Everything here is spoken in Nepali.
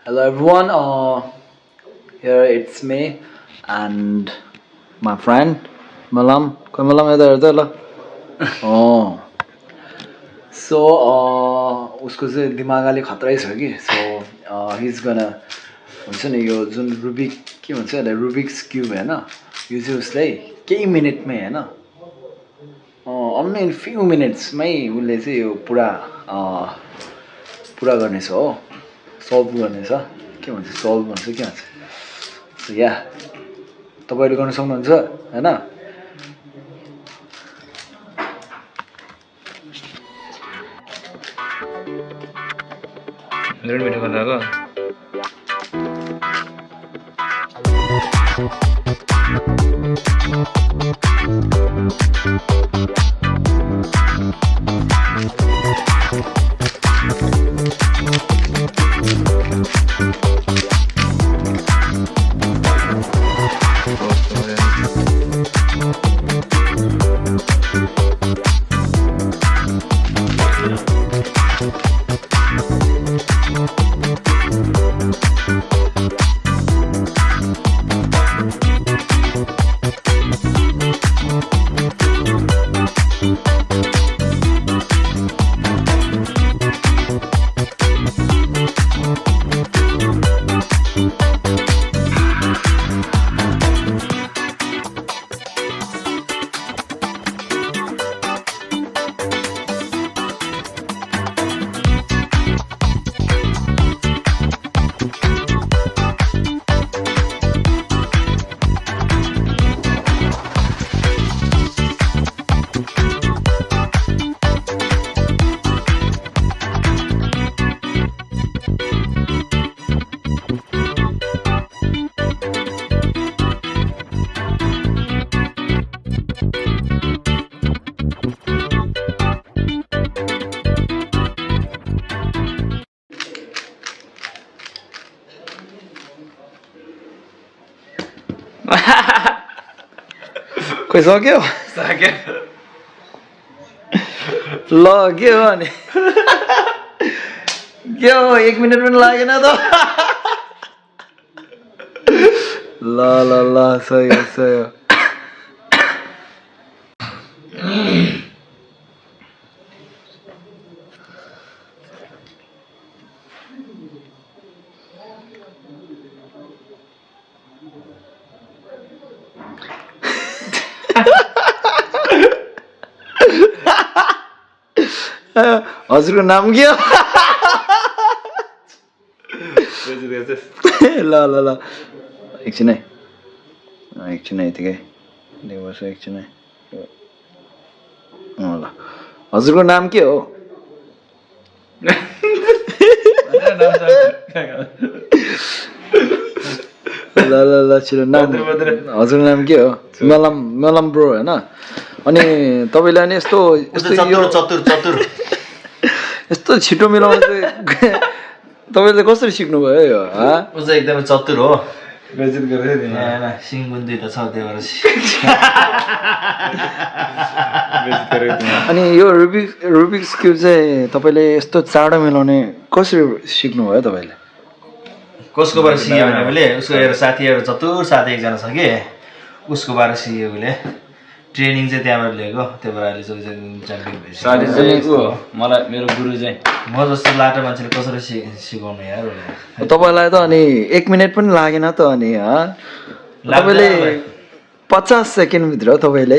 Hello everyone, here it's me and my friend Malam. Koi Malam इधर इधर ला. Oh, so उसको चाहिँ दिमाग अलिक खतरै छ कि. So he's gonna हुन्छ नि यो जुन रुबिक के भन्छ यसलाई रुबिक्स क्युब हैन यो चाहिँ उसलाई केही मिनेटमै हैन only in few minutes मै उसले चाहिँ यो पुरा गर्नेछ हो सल्भ गर्नेछ के भन्छ सल्भ भन्छ के भन्छ सो या तपाईहरु गर्न सक्नुहुन्छ हैन रेड भिडियो बनाएको खोइ सक्यो ल के हो अनि के हो 1 मिनेट पनि लागेन त ल ल ल सही हो हजुरको नाम के हो ल ल ल एकछिन है यतिकै एकछिन है ल हजुरको नाम के हो ल ल ल छिटो नाम हजुरको नाम के हो मलम ब्रो हैन अनि तपाईले अनि यस्तो यस्तो छिटो मिलाउन चाहिँ तपाईले कसरी सिक्नु भयो यो उ चाहिँ एकदमै चतुर हो बेइज्जत गर्दै नि हैन सिंगुन दुईटा छ त्यही भएर बेइज्जत गर्दै अनि यो रुबिक्स क्युब चाहिँ तपाईले यस्तो चाँडो मिलाउने कसरी सिक्नु भयो तपाईले कसकोबाट सिक्यो भने मैले उसको एउटा साथी एउटा चतुर साथी एकजना छ के उसकोबाट सिक्यो उसले ट्रेनिङ चाहिँ त्यहाँबाट लिएको त्यही भएर अहिले च्याम्पियन भइसक्यो साथी चाहिँ को मलाई मेरो गुरु चाहिँ म जस्तो लाटो मान्छेले कसरी सिकाउनु यार उसले तपाईलाई त अनि 1 मिनेट पनि लागेन त अनि तपाईले 50 सेकेन्ड भित्र तपाईले